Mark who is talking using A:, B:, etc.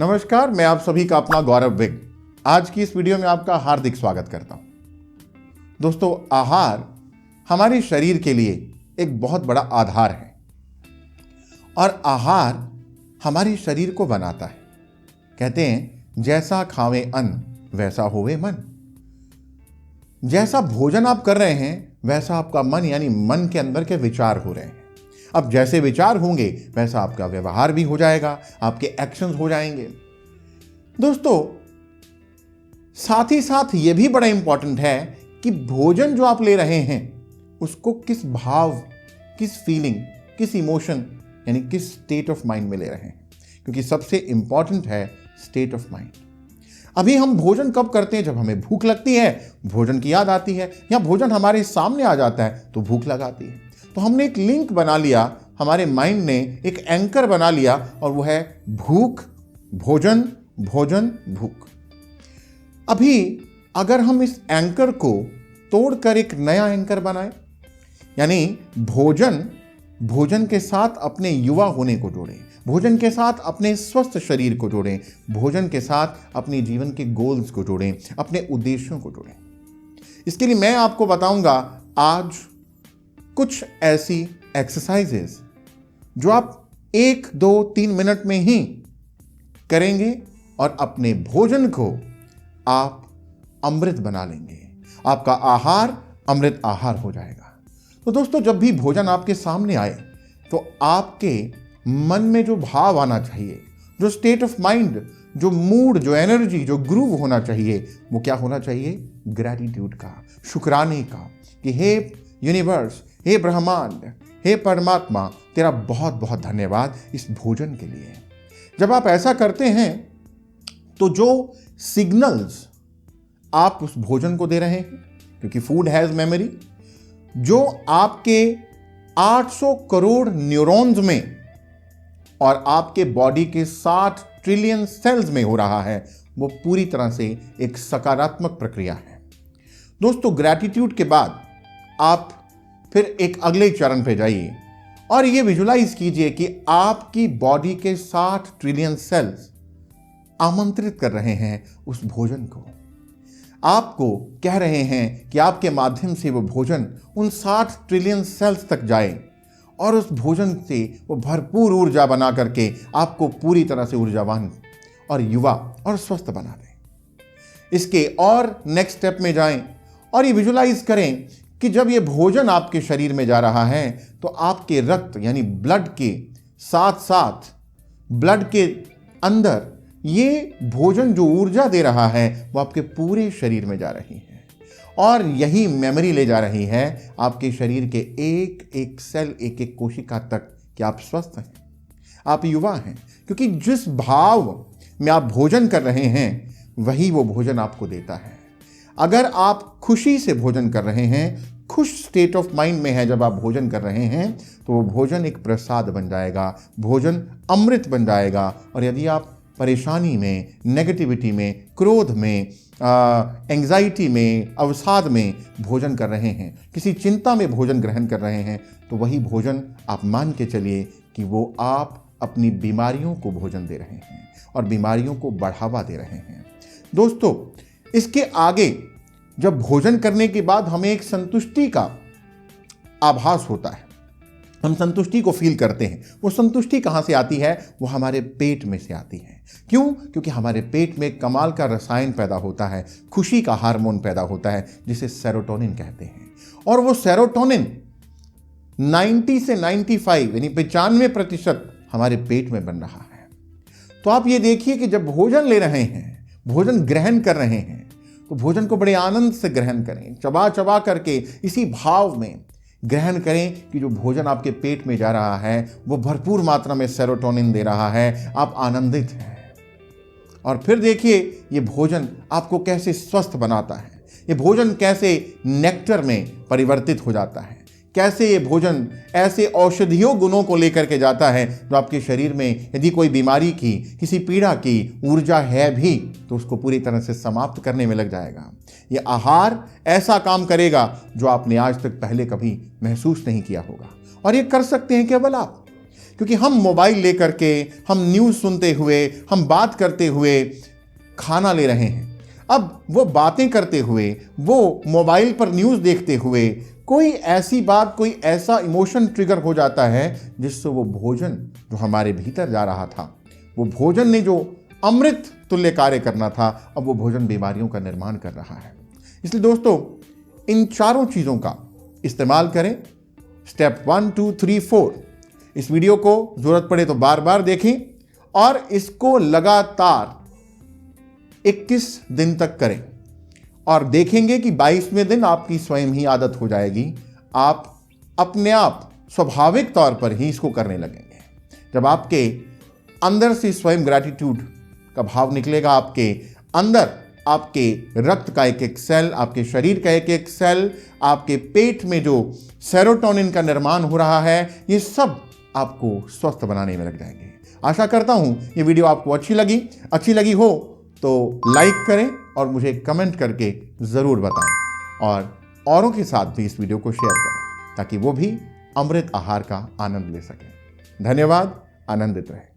A: नमस्कार, मैं आप सभी का अपना गौरव विग आज की इस वीडियो में आपका हार्दिक स्वागत करता हूं। दोस्तों, आहार हमारे शरीर के लिए एक बहुत बड़ा आधार है और आहार हमारे शरीर को बनाता है। कहते हैं जैसा खावे अन्न वैसा होवे मन। जैसा भोजन आप कर रहे हैं वैसा आपका मन यानी मन के अंदर के विचार हो रहे हैं। अब जैसे विचार होंगे वैसा आपका व्यवहार भी हो जाएगा, आपके एक्शंस हो जाएंगे। दोस्तों, साथ ही साथ यह भी बड़ा इंपॉर्टेंट है कि भोजन जो आप ले रहे हैं उसको किस भाव, किस फीलिंग, किस इमोशन यानी किस स्टेट ऑफ माइंड में ले रहे हैं, क्योंकि सबसे इंपॉर्टेंट है स्टेट ऑफ माइंड। अभी हम भोजन कब करते हैं? जब हमें भूख लगती है, भोजन की याद आती है, या भोजन हमारे सामने आ जाता है तो भूख लगाती है। तो हमने एक लिंक बना लिया, हमारे माइंड ने एक एंकर बना लिया और वो है भूख, भोजन, भोजन, भूख। अभी अगर हम इस एंकर को तोड़कर एक नया एंकर बनाएं, यानी भोजन के साथ अपने युवा होने को जोड़ें, भोजन के साथ अपने स्वस्थ शरीर को जोड़ें, भोजन के साथ अपने जीवन के गोल्स को जोड़ें, अपने उद्देश्यों को जोड़ें। इसके लिए मैं आपको बताऊंगा आज कुछ ऐसी एक्सरसाइजेस जो आप 1, 2, 3 मिनट में ही करेंगे और अपने भोजन को आप अमृत बना लेंगे। आपका आहार अमृत आहार हो जाएगा। तो दोस्तों, जब भी भोजन आपके सामने आए तो आपके मन में जो भाव आना चाहिए, जो स्टेट ऑफ माइंड, जो मूड, जो एनर्जी, जो ग्रूव होना चाहिए, वो क्या होना चाहिए? ग्रैटिट्यूड का, शुक्राने का, कि हे यूनिवर्स, हे ब्रह्मांड, हे परमात्मा, तेरा बहुत बहुत धन्यवाद इस भोजन के लिए। जब आप ऐसा करते हैं तो जो सिग्नल्स आप उस भोजन को दे रहे हैं, क्योंकि फूड हैज मेमोरी, जो आपके 800 करोड़ न्यूरॉन्स में और आपके बॉडी के 60 ट्रिलियन सेल्स में हो रहा है, वो पूरी तरह से एक सकारात्मक प्रक्रिया है। दोस्तों, ग्रैटिट्यूड के बाद आप फिर एक अगले चरण पे जाइए और ये विजुलाइज कीजिए कि आपकी बॉडी के 60 ट्रिलियन सेल्स आमंत्रित कर रहे हैं उस भोजन को। आपको कह रहे हैं कि आपके माध्यम से वो भोजन उन 60 ट्रिलियन सेल्स तक जाए और उस भोजन से वो भरपूर ऊर्जा बना करके आपको पूरी तरह से ऊर्जावान और युवा और स्वस्थ बना दें। इसके और नेक्स्ट स्टेप में जाएं और ये विजुलाइज करें कि जब ये भोजन आपके शरीर में जा रहा है तो आपके रक्त यानी ब्लड के साथ साथ ब्लड के अंदर ये भोजन जो ऊर्जा दे रहा है वो आपके पूरे शरीर में जा रही है और यही मेमोरी ले जा रही है आपके शरीर के एक एक सेल, एक एक कोशिका तक कि आप स्वस्थ हैं, आप युवा हैं। क्योंकि जिस भाव में आप भोजन कर रहे हैं वही वो भोजन आपको देता है। अगर आप खुशी से भोजन कर रहे हैं, खुश स्टेट ऑफ माइंड में है जब आप भोजन कर रहे हैं, तो वो भोजन एक प्रसाद बन जाएगा, भोजन अमृत बन जाएगा। और यदि आप परेशानी में, नेगेटिविटी में, क्रोध में, एंग्जाइटी में, अवसाद में भोजन कर रहे हैं, किसी चिंता में भोजन ग्रहण कर रहे हैं, तो वही भोजन आप मान के चलिए कि वो आप अपनी बीमारियों को भोजन दे रहे हैं और बीमारियों को बढ़ावा दे रहे हैं। दोस्तों, इसके आगे जब भोजन करने के बाद हमें एक संतुष्टि का आभास होता है, हम संतुष्टि को फील करते हैं। वो संतुष्टि कहाँ से आती है? वो हमारे पेट में से आती है। क्यों? क्योंकि हमारे पेट में कमाल का रसायन पैदा होता है, खुशी का हार्मोन पैदा होता है जिसे सेरोटोनिन कहते हैं। और वो सेरोटोनिन 90 से 95 यानी 95% हमारे पेट में बन रहा है। तो आप ये देखिए कि जब भोजन ले रहे हैं, भोजन ग्रहण कर रहे हैं, तो भोजन को बड़े आनंद से ग्रहण करें, चबा चबा करके इसी भाव में ग्रहण करें कि जो भोजन आपके पेट में जा रहा है वो भरपूर मात्रा में सेरोटोनिन दे रहा है, आप आनंदित हैं। और फिर देखिए ये भोजन आपको कैसे स्वस्थ बनाता है, ये भोजन कैसे नेक्टर में परिवर्तित हो जाता है, कैसे ये भोजन ऐसे औषधियों गुणों को लेकर के जाता है जो आपके शरीर में यदि कोई बीमारी की, किसी पीड़ा की ऊर्जा है भी तो उसको पूरी तरह से समाप्त करने में लग जाएगा। ये आहार ऐसा काम करेगा जो आपने आज तक पहले कभी महसूस नहीं किया होगा। और ये कर सकते हैं केवल आप, क्योंकि हम मोबाइल लेकर के, हम न्यूज़ सुनते हुए, हम बात करते हुए खाना ले रहे हैं। अब वो बातें करते हुए, वो मोबाइल पर न्यूज़ देखते हुए कोई ऐसी बात, कोई ऐसा इमोशन ट्रिगर हो जाता है जिससे वो भोजन जो हमारे भीतर जा रहा था, वो भोजन ने जो अमृत तुल्य कार्य करना था, अब वो भोजन बीमारियों का निर्माण कर रहा है। इसलिए दोस्तों, इन चारों चीज़ों का इस्तेमाल करें। स्टेप 1, 2, 3, 4। इस वीडियो को जरूरत पड़े तो बार बार देखें और इसको लगातार 21 दिन तक करें और देखेंगे कि 22वें दिन आपकी स्वयं ही आदत हो जाएगी। आप अपने आप स्वाभाविक तौर पर ही इसको करने लगेंगे। जब आपके अंदर से स्वयं ग्रैटिट्यूड का भाव निकलेगा, आपके अंदर आपके रक्त का एक एक सेल, आपके शरीर का एक एक सेल, आपके पेट में जो सेरोटोनिन का निर्माण हो रहा है, ये सब आपको स्वस्थ बनाने में लग जाएंगे। आशा करता हूं ये वीडियो आपको अच्छी लगी हो तो लाइक करें और मुझे कमेंट करके ज़रूर बताएं और औरों के साथ भी इस वीडियो को शेयर करें ताकि वो भी अमृत आहार का आनंद ले सकें। धन्यवाद। आनंदित रहें।